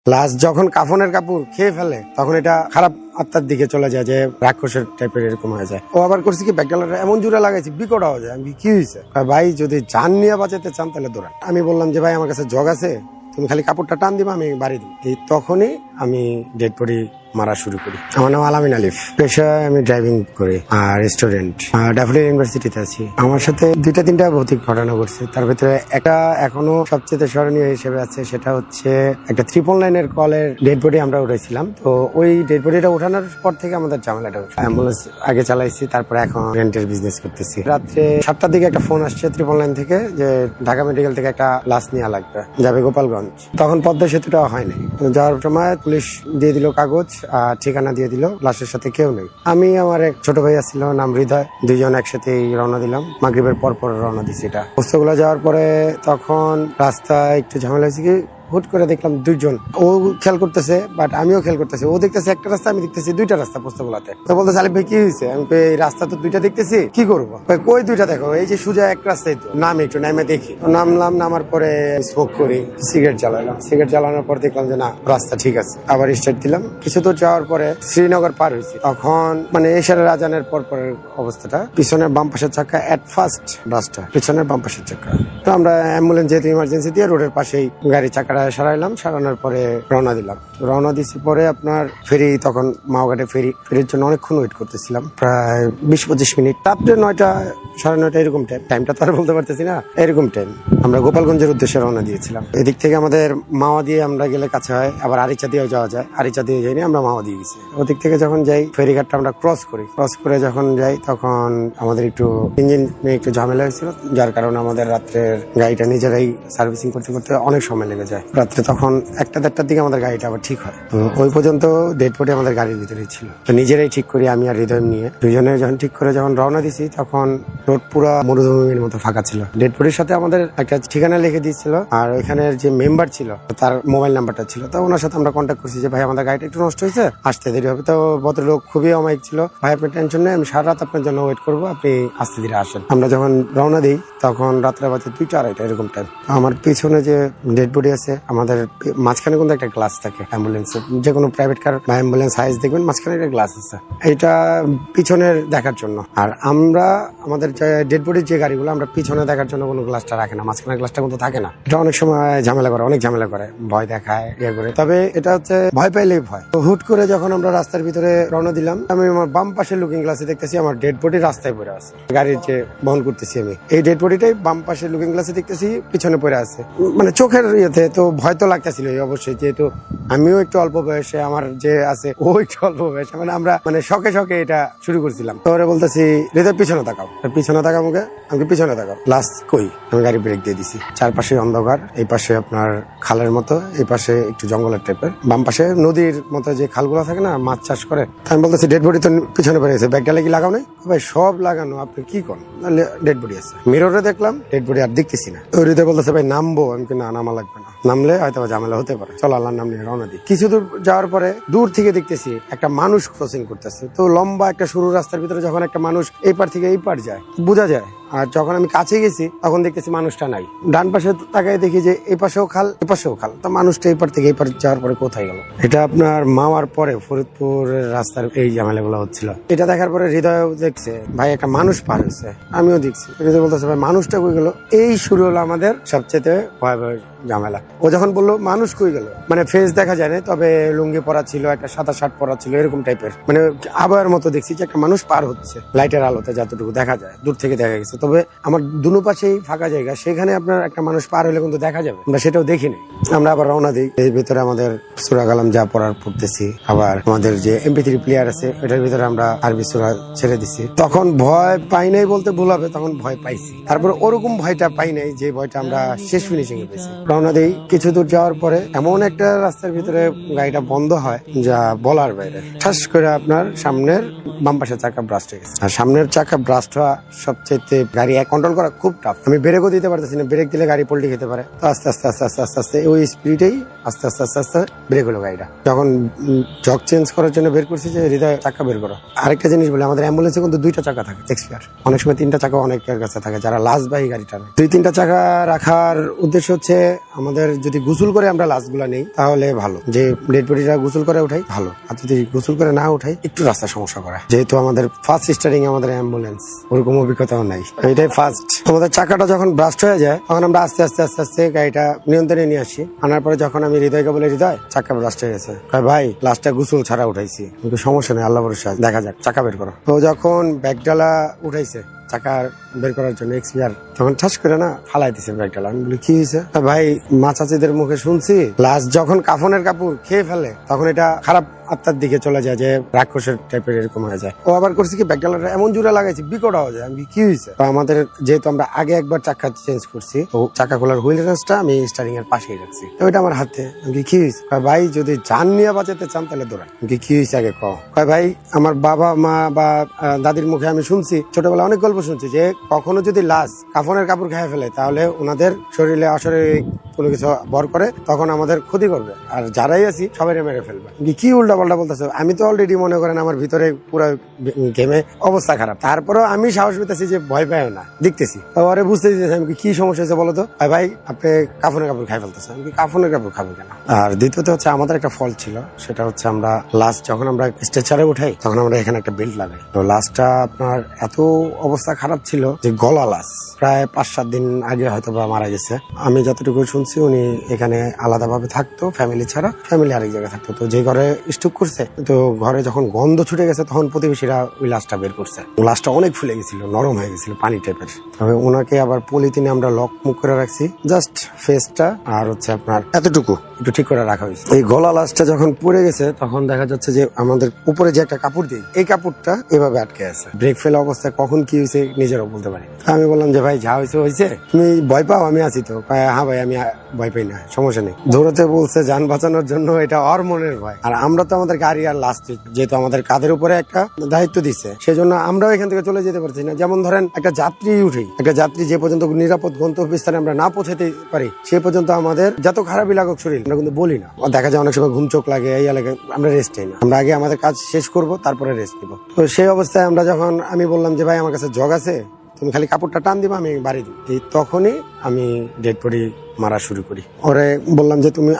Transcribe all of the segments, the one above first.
Last যখন কাফনের কাপড় খেয়ে ফেলে তখন এটা খারাপ আত্মার দিকে চলে যায়, যে রাক্ষসের টাইপের এরকম হয়ে যায়। ও আবার করছে কি, ব্যাকডালাটা এমন জোরে লাগাইছি বিকট হয়ে যায়। আমি কি হয়েছে? ভাই যদি জান নিয়ে বাঁচাতে চান তাহলে দৌড়ান। আমি বললাম যে ভাই আমার কাছে জগ আছে, তুমি খালি কাপড়টা টান দিবা, আমি বাড়ি দিব। এই তখনই আমি ডেড বডি মারা শুরু করি। আমার নাম আলামিন আলিফ, পেশায় আমি ড্রাইভিং করি আর স্টুডেন্ট, ড্যাফোডিল ইউনিভার্সিটিতে আছি। আমার সাথে দুইটা তিনটা ভৌতিক ঘটনা ঘটছে, তার ভিতরে একটা এখনো সবচেয়ে স্মরণীয় হিসেবে আছে। সেটা হচ্ছে একটা 999 কলের ডেড বডি আমরা উঠেছিলাম। তো ওই ডেড বডিটা উঠানোর পর থেকে আমাদের ঝামেলাটা হচ্ছে। অ্যাম্বুলেন্স আগে চালাইছি, তারপরে এখন রেন্টের বিজনেস করতেছি। রাত্রে 7টার দিকে একটা ফোন আসছে 999 থেকে, যে ঢাকা মেডিকেল থেকে একটা লাশ নেওয়া লাগবে, যাবে গোপালগঞ্জ। তখন পদ্মা সেতুটা হয়নি। যাওয়ার সময় পুলিশ দিয়ে দিল কাগজ আর ঠিকানা দিয়ে দিল, লাশের সাথে কেউ নেই। আমি আমার এক ছোট ভাইয়া ছিল, নাম হৃদয়, দুইজন একসাথেই রওনা দিলাম। মাগরিবের পর রওনা দিছি। এটা পোস্তগুলো যাওয়ার পরে তখন রাস্তায় একটু ঝামেলা হয়েছে কি, হুট করে দেখলাম দুইজন, ও খেয়াল করতেছে বাট আমিও খেয়াল করতেছি। ও দেখতেছে একটা রাস্তা, আমি দেখতেছি দুইটা রাস্তা পোস্তগুলাতে। তো বলতে আলিফ ভাই কি হয়েছে? আমি এই রাস্তা তো দুইটা দেখতেছি, কি করবো? কই দুইটা দেখো, এই যে সোজা এক রাস্তায় তো। নাম একটু নামে দেখি, নামলাম। নামার পরে স্মোক করি, সিগারেট জ্বালালাম। সিগারেট জ্বালানোর পর দেখলাম যে না, রাস্তা ঠিক আছে। আবার স্টার্ট দিলাম। কিছু দূর যাওয়ার পরে শ্রীনগর পার হয়েছি। তখন মানে এশারের আজানের পরের অবস্থাটা, পিছনের বাম পাশের চাকা এট ফার্স্ট ব্লাস্ট হয়, পিছনের বাম পাশের চাকা। তো আমরা অ্যাম্বুলেন্স যেহেতু ইমার্জেন্সি দিয়ে রোডের পাশেই গাড়ি চাকাটা সারাইলাম। সারানোর পরে রওনা দিলাম। রওনা দিছি পরে আপনার ফেরি, তখন মাওঘাটে ফেরির জন্য অনেকক্ষণ ওয়েট করতেছিলাম, প্রায় 20-25 মিনিট। রাত্রে 9টা 9:30 এরকম টাইমটা তো আর বলতে পারতেছি না, এরকম টাইম। আমরা গোপালগঞ্জের উদ্দেশ্যে রওনা দিয়েছিলাম। এদিক থেকে আমাদের মাওয়া দিয়ে আমরা গেলে কাছে হয়, আবার আরিচা দিয়েও যাওয়া যায়। আরিচা দিয়ে যাইনি, আমরা মাওয়া দিয়ে গেছি। ওদিক থেকে যখন যাই, ফেরিঘাটটা আমরা ক্রস করে যখন যাই, তখন আমাদের একটু ইঞ্জিন নিয়ে একটু ঝামেলা হয়েছিল, যার কারণে আমাদের রাত্রের গাড়িটা নিজেরাই সার্ভিসিং করতে অনেক সময় লেগে যায়। রাত্রে তখন 1টা-1:30টার দিকে আমাদের গাড়িটা আবার ঠিক হয়। তো ওই পর্যন্ত ডেড বডি আমাদের গাড়ির ভিতরেই ছিল। তো নিজেরাই ঠিক করি, আমি আর হৃদয় নিয়ে দুজনে যখন ঠিক করে যখন রওনা দিছি, তখন রোড পুরো মরুভূমির মতো ফাঁকা ছিল। ডেড বডির সাথে আমাদের একটা ঠিকানা লিখে দিয়েছিল, আর ওইখানের যে মেম্বার ছিল তার মোবাইল নাম্বারটা ছিল। তো ওনার সাথে আমরা কন্ট্যাক্ট করছি যে ভাই আমাদের গাড়িটা একটু নষ্ট হয়েছে, আসতে দেরি হবে। তো ভদ্রলোক খুবই অমায়িক ছিল, ভাই আপনি টেনশন নেই, আমি সারা রাত আপনার জন্য ওয়েট করবো, আপনি আস্তে ধীরে আসেন। আমরা যখন রওনা দিই তখন রাত্রে বাজে 2টা-2:30 এরকম টাইম। আমার পিছনে যে ডেড বডি আছে, আমাদের মাঝখানে কিন্তু একটা গ্লাস থাকে অ্যাম্বুলেন্সে, যে কোনো প্রাইভেট কার বা অ্যাম্বুলেন্স হাইস দেখবেন মাঝখানে একটা গ্লাস আছে, এটা পিছনের দেখার জন্য। আর আমরা আমাদের ডেড বডির যে গাড়িগুলো, আমরা পিছনে দেখার জন্য কোনো গ্লাসটা রাখে না, মাঝখানে গ্লাসটা কিন্তু থাকে না। এটা অনেক সময় অনেক ঝামেলা করে, ভয় দেখায়, ইয়ে করে। তবে এটা হচ্ছে ভয় পাইলেই ভয়। তো হুট করে যখন আমরা রাস্তার ভিতরে রওনা দিলাম, আমি আমার বাম পাশের লুকিং গ্লাসে দেখতেছি আমার ডেড বডি রাস্তায় পড়ে আছে। গাড়ির যে বহন করতেছি আমি, এই ডেড বডিটাই বাম পাশের লুকিং গ্লাসে দেখতেছি পিছনে পড়ে আছে। মানে চোখের ইয়েতে তো ভয় তো লাগতেছিল অবশ্যই, যেহেতু আমিও একটু অল্প বয়সে, আমার যে আছে ও একটু অল্প বয়সে, মানে আমরা মানে শখে এটা শুরু করছিলাম। তো ওরা বলতেছি হৃদয় পিছনে তাকাও, পিছনে তাকাও মুখে, আমাকে পিছনে তাকাও। লাস্ট কই, আমি গাড়ি ব্রেক দিয়ে দিছি। চারপাশে অন্ধকার, এই পাশে আপনার খালের মতো, এই পাশে একটু জঙ্গলের টাইপের, বাম পাশে নদীর মতো যে খালগুলো থাকে না, মাছ চাষ করে। আমি বলতেছি ডেড বডি তো পিছনে পড়ে গেছে, ব্যাগটা কি লাগাও নাই? ভাই সব লাগানো, আপনি কি করেন? ডেড বডি আছে। মিররে দেখলাম ডেড বডি, আর দেখতেছি না। হৃদয় বলতেছে ভাই নামবো, আমি না নামা লাগবে না, নামলে হয়তো ঝামেলা হতে পারে, চল আল্লাহর নাম নিয়ে রওনা দিই। কিছু দূর যাওয়ার পরে দূর থেকে দেখতেছি একটা মানুষ ক্রসিং করতেছে। তো লম্বা একটা সরু রাস্তার ভিতরে যখন একটা মানুষ এই পার থেকে এই পার যায়, বোঝা যায়। আর যখন আমি কাছে গেছি তখন দেখতেছি মানুষটা নাই। ডান পাশে তাকায় দেখি যে এই পাশেও খাল, এ পাশেও খাল। তো মানুষটা এই পার থেকে এই পার যাওয়ার পরে কোথায় গেল? এটা আপনার মাওয়ার পরে ফরিদপুরের রাস্তার এই ঝামেলাগুলো হচ্ছিল। এটা দেখার পরে হৃদয় দেখছে ভাই একটা মানুষ পার হয়েছে, আমিও দেখছি। হৃদয় বলতেছে ভাই মানুষটা কই গেল? এই শুরু হলো আমাদের সবচেয়ে ভয়াবহ ঝামেলা। ও যখন বললো মানুষ কই গেল, মানে ফেস দেখা যায় না, তবে লুঙ্গি পরা ছিল, একটা সাদা শার্ট পরা ছিল, এরকম টাইপের, মানে আবার মতো দেখছি যে একটা মানুষ পার হচ্ছে লাইটের আলোতে, যতটুকু দেখা যায় দূর থেকে দেখা গেছে। তবে আমার দুনো পাশেই ফাঁকা জায়গা, সেখানে আপনার একটা মানুষ পার হলে কিন্তু দেখা যাবে, আমরা সেটাও দেখিনি। আমরা আবার রওনা দিই। এর ভিতরে আমাদের সূরা কালাম যা পড়ার পড়তেছি, আবার আমাদের যে MP3 প্লেয়ার আছে এটার ভিতরে আমরা আরবি সূরা ছেড়ে দিছি। তখন ভয় পাই নাই বলতে ভুল হবে, তখন ভয় পাইছি। তারপরে ওরকম ভয়টা পাই নাই যে ভয়টা আমরা শেষ ফিনিশিং এ পেয়েছি। রওনা দিই। কিছু দূর যাওয়ার পরে এমন একটা রাস্তার ভিতরে গাড়িটা বন্ধ হয় যা বলার বাইরে। ঠাস করে আপনার সামনের বাম পাশের চাকা ব্রাস্ট হয়ে গেছে। আর সামনের চাকা ব্রাস্ট হওয়া সবচেয়ে গাড়ি কন্ট্রোল করা খুব টাফ। আমি ব্রেকও দিতে পারতেছি না, ব্রেক দিলে গাড়ি পল্টি খেতে পারে। তো আস্তে আস্তে আস্তে আস্তে আস্তে আস্তে ওই স্পিডেই আস্তে আস্তে আস্তে আস্তে ব্রেক হলো গাড়িটা। যখন জক চেঞ্জ করার জন্য বের করছি যে হৃদয় চাকা বের করো। আরেকটা জিনিস বলে, আমাদের অ্যাম্বুলেন্সে কিন্তু 2টা চাকা থাকে এক্সপায়ার, অনেক সময় 3টা চাকা অনেকের কাছে থাকে যারা লাশবাহী গাড়িটা। 2-3টা চাকা রাখার উদ্দেশ্য হচ্ছে আমাদের যদি গোসল করে আমরা লাশ গুলা নেই তাহলে ভালো, যে ডেড বডিটা গোসল করে উঠাই ভালো, আর যদি গোসল করে না উঠাই একটু রাস্তা সমস্যা করা। যেহেতু আমাদের ফার্স্ট স্টার্টিং আমাদের অ্যাম্বুলেন্স, ওরকম অভিজ্ঞতাও নাই, এটাই ফার্স্ট। আমাদের চাকাটা যখন ব্রাস্ট হয়ে যায় তখন আমরা আস্তে আস্তে আস্তে আস্তে গাড়িটা নিয়ন্ত্রণে নিয়ে আসি। আনার পরে যখন আমি হৃদয়কে বলে, হৃদয় চাকা ব্রাস্ট হয়ে গেছে, ভাই লাশটা গোসল ছাড়া উঠাইছি, কিন্তু সমস্যা নেই, আল্লাহ ভরসা, দেখা যাক, চাকা বের করো। তো যখন ব্যাগডালা উঠাইছে চাকা বের করার জন্য এক্সপিয়ার, তখন ঠাস করে না ফালাই দিছে ব্যাগডালা। আমি বলি কি হয়েছে? ভাই মা চাচিদের মুখে শুনছি লাশ যখন কাফনের কাপড় খেয়ে ফেলে তখন এটা খারাপ আত্মার দিকে চলে যায়, যে রাক্ষসের টাইপের এরকম হয়ে যায়। ও আবার করছে কি ব্যাগডালাটা এমন জোরে লাগাইছি বিকট হয়ে যায়। আমি কি হয়েছে? আমাদের যেহেতু আমরা আগে একবার চাকা চেঞ্জ করছি, তো চাকা খোলার হুইল রেঞ্চটা আমি স্টারিং এর পাশেই রাখছি, তো ওইটা আমার হাতে। আমি কি হয়েছে? ভাই যদি জান নিয়ে বাঁচাতে চান তাহলে দৌড়ান। আমি কি হয়েছে আগে কও। ভাই আমার বাবা মা বা দাদির মুখে আমি শুনছি, ছোটবেলা অনেক গল্প শুনছি, যে কখনো যদি লাশ কাফনের কাপড় খেয়ে ফেলে তাহলে ওনাদের শরীরে অশরীরিক কোনো কিছু ভর করে, তখন আমাদের ক্ষতি করবে, আর যারাই আছি সবাই মেরে ফেলবে। কি উল্টা পাল্টা বলতেছে? আমি তো অলরেডি মনে করেন আমার ভিতরে পুরো ঘেমে অবস্থা খারাপ, তারপরেও আমি সাহস পেতেছি যে ভয় পাইও না, দেখতেছি। তারপরে বুঝতে দিতেছি আমি কি সমস্যা হয়েছে বলতো। ভাই আপনি কাফনের কাপড় খাই ফেলতেছে। আমি কাফনের কাপড় খাবো কেন? আর দ্বিতীয়ত হচ্ছে আমাদের একটা ফল্ট ছিল, সেটা হচ্ছে আমরা লাস্ট যখন আমরা স্ট্রেচারে উঠাই তখন আমরা এখানে একটা বেল্ট লাগাই। তো লাস্টটা আপনার এত অবস্থা খারাপ ছিল যে গলা লাশ, প্রায় 5-7 দিন আগে হয়তো বা মারা গেছে। আমি যতটুকু শুনছি উনি এখানে আলাদাভাবে থাকতো, ফ্যামিলি ছাড়া, ফ্যামিলি আরেক জায়গায় থাকতো। তো যে ঘরে স্ট্রোক করছে, তো ঘরে যখন গন্ধ ছুটে গেছে তখন প্রতিবেশীরা ওই লাশটা বের করছে। লাশটা অনেক ফুলে গেছিল, নরম হয়ে গেছিল, পানি টাইপের। তবে ওনাকে আবার পলিথিনে আমরা লক মুখ করে রাখছি, জাস্ট ফেসটা আর হচ্ছে আপনার এতটুকু একটু ঠিক করে রাখা হয়েছে। এই গলা লাশটা যখন পড়ে গেছে তখন দেখা যাচ্ছে যে আমাদের উপরে যে একটা কাপড় দিই, এই কাপড়টা এভাবে আটকে আছে। ব্রেক ফেল অবস্থায় কখন কি হয়েছে নিজেরও বলতে পারি। আমি বললাম যে ভাই যা হয়েছে হয়েছে, তুমি ভয় পাও? আমি আছি তো। হ্যাঁ ভাই আমি ভয় পাই না, সমস্যা নেই। দৌড়তে বলছে যান বাঁচানোর জন্য, এটা ওর মনের ভয়। আর আমরা তো আমাদের গাড়ি আর লাস্ট, যেহেতু আমাদের কাঁধের উপরে একটা দায়িত্ব দিচ্ছে, সেজন্য আমরাও এখান থেকে চলে যেতে পারছি না। যেমন ধরেন একটা যাত্রী উঠেই, একটা যাত্রী যে পর্যন্ত নিরাপদ গন্তব্যস্থানে আমরা না পৌঁছাতে পারি সে পর্যন্ত আমাদের যত খারাপই লাগুক শরীর, আমরা কিন্তু বলি না। দেখা যায় অনেক সময় ঘুম চোখ লাগে, এই লাগে, আমরা রেস্ট নেই না। আমরা আগে আমাদের কাজ শেষ করব, তারপরে রেস্ট নিব। তো সেই অবস্থায় আমরা যখন আমি বললাম যে ভাই আমার কাছে জগ আছে, তুমি খালি কাপড়টা টান দিবা, আমি বাড়ি দিই। এই তখনই আমি ডেড বডি মারা শুরু করি। ওরে বললাম যে তুমি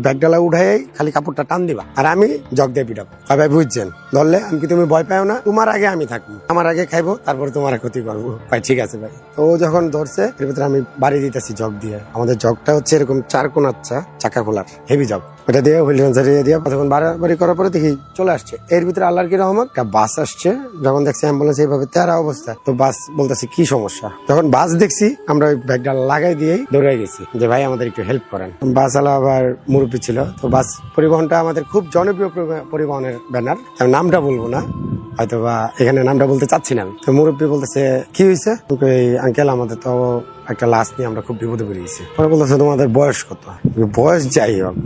ব্যাগডালা উঠাই খালি কাপড়টা টান দিবা, আর আমি জগ দিয়ে পিটাবো। ভাই বুঝছেন? ধরলে আমি কি, তুমি ভয় পাও না, তোমার আগে আমি থাকবো, আমার আগে খাইবো, তারপরে তোমার ক্ষতি করবো। ভাই ঠিক আছে ভাই। তো ও যখন ধরছে এর ভিতরে আমি বাড়ি দিতেছি জগ দিয়ে। আমাদের জগটা হচ্ছে এরকম 4 কোণার চাকা খোলার হেভি জগ, ওটা দিয়ে হুইল রেঞ্চার দিয়ে তখন বাড়াবাড়ি করার পরে দেখি চলে আসছে। এর ভিতরে আল্লাহর কি রহমত, একটা বাস আসছে। যখন দেখছি অ্যাম্বুলেন্স এইভাবে তেরা অবস্থা, তো বাস বলতেছে কি সমস্যা। যখন বাস দেখছি আমরা ওই ব্যাগটা লাগাই দিয়েই দৌড়ে গেছি যে ভাই আমাদের একটু হেল্প করেন। বাস আলা আবার মুরব্বী ছিল। তো বাস পরিবহনটা আমাদের খুব জনপ্রিয় পরিবহনের ব্যানার, নামটা বলবো না, হয়তো বা এখানে নামটা বলতে চাচ্ছি না আমি। তো মুরব্বী বলতেছে কি হয়েছে? আঙ্কেল আমাদের তো একটা লাশ নিয়ে আমরা খুব বিপদে পড়ে গেছি। ওরা বলতেছে তোমাদের বয়স কত? বয়স যাই হোক,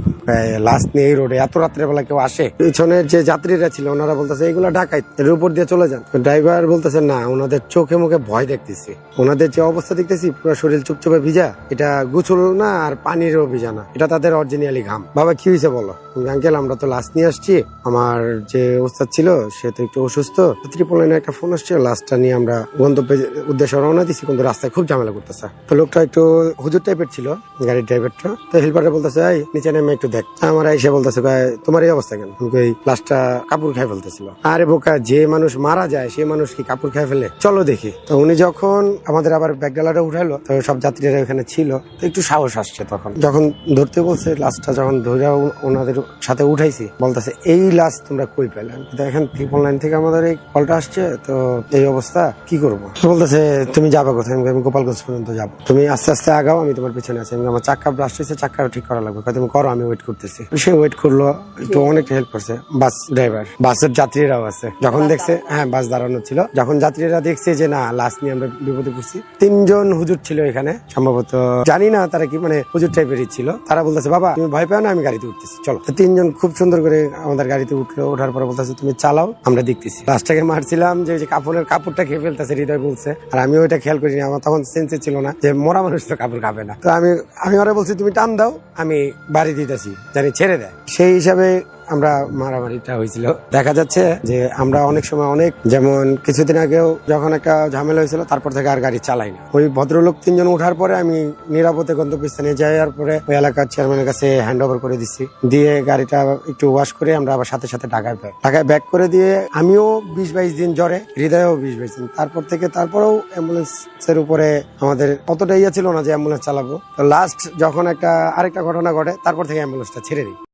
লাশ নিয়ে এই রোডে এত রাত্রের বেলা কেউ আসে? পিছনের যে যাত্রীরা ছিল ওনারা বলতেছে এইগুলা ঢাকায়, এর উপর দিয়ে চলে যান। ড্রাইভার বলতেছে না, ওনাদের চোখে মুখে ভয় দেখতেছি, ওনাদের যে অবস্থা দেখতেছি পুরো শরীর চুপচুপে ভিজা, এটা গোসল না আর পানিরও ভিজা না, এটা তাদের অরিজিনালি ঘাম। বাবা কি হয়েছে বলো? আঙ্কেল আমরা তো লাশ নিয়ে আসছি, আমার যে ওস্তাদ ছিল সে তো একটু অসুস্থ, 399 একটা ফোন আসছে, লাশটা নিয়ে আমরা গন্তব্যের উদ্দেশ্যে রওনা দিচ্ছি, কিন্তু রাস্তায় খুব ঝামেলা করতেছে। তো লোকটা একটু হুজুর টাইপের ছিল, গাড়ির ড্রাইভারটা। তো হেল্পারটা বলতেছে এই নিচে নেমে একটু দেখ। আমার এসে বলতেছে তোমার এই অবস্থা কেন? এই লাশটা কাপড় খাই ফেলতেছিল। আরে বোকা, যে মানুষ মারা যায় সে মানুষ কি কাপড় খাই ফেলে? চলো দেখি। তো উনি যখন আমাদের আবার ব্যাগডালাটা উঠাইলো, তো সব যাত্রীরা ওখানে ছিল, তো একটু সাহস আসছে। তখন যখন ধরতে বলছে লাশটা, যখন ধরে ওনাদের সাথে উঠাইছি, বলতেছে এই লাশ তোমরা কই পেলেন? দেখেন 999 থেকে আমাদের এই কলটা আসছে, তো এই অবস্থা কি করবো? বলতেছে তুমি যাবে কোথায়? আমি গোপালগঞ্জ পর্যন্ত যাবো, তুমি আস্তে আস্তে আগাও, আমি তোমার পিছনে আছি। আমার চাক্কা ব্রাস্ট হয়েছে, চাক্কা ঠিক করা লাগবে, তুমি করো, আমি ওয়েট করতেছি। সে ওয়েট করলো, একটু অনেকটা হেল্প করছে। বাস ড্রাইভার, বাসের যাত্রীরাও আছে। যখন দেখছে, হ্যাঁ বাস দাঁড়ানো ছিল, যখন যাত্রীরা দেখছে যে না লাশ নিয়ে আমরা বিপদে পড়ছি, 3 জন হুজুর ছিল এখানে, সম্ভবত জানি না তারা কি, মানে হুজুর টাইপেরই ছিল। তারা বলতেছে বাবা তুমি ভয় পাও না, আমি গাড়িতে উঠতেছি, চলো। তো তিনজন খুব সুন্দর করে আমাদের গাড়িতে উঠলো, ওঠার পরে বলতেছে তুমি চালাও, আমরা দেখতেছি। লাস্টটাকে মারছিলাম যে ওই যে কাপড়টা খেয়ে ফেলতেছে, হৃদয় বলছে, আর আমি ওইটা খেয়াল করিনি, আমার তখন সেন্সে ছিল না যে মরা মানুষ তো কাপড় খাবে না। তো আমি ওরা বলছি তুমি টান দাও, আমি বাড়ি দিতেছি, জানি ছেড়ে দেয়। সেই হিসাবে আমরা মারামারিটা হয়েছিল। দেখা যাচ্ছে যে আমরা অনেক সময় যেমন কিছুদিন আগেও যখন একটা ঝামেলা হয়েছিল, তারপর থেকে আর গাড়ি চালাই না। ওই ভদ্রলোক তিনজন ওঠার পরে আমি নিরাপদে গন্তব্যস্থানে যাওয়ার পরে ওই এলাকার চেয়ারম্যানের কাছে হ্যান্ড ওভার করে দিচ্ছি, দিয়ে গাড়িটা একটু ওয়াশ করে আমরা আবার সাথে সাথে ঢাকায় ব্যাক করে দিয়ে আমিও 20-22 দিন জ্বরে, হৃদয়ও 20-22 দিন। তারপরেও অ্যাম্বুলেন্সের উপরে আমাদের অতটা ইয়ে ছিল না যে অ্যাম্বুলেন্স চালাবো। তো লাস্ট যখন আরেকটা ঘটনা ঘটে, তারপর থেকে অ্যাম্বুলেন্সটা ছেড়ে দিই।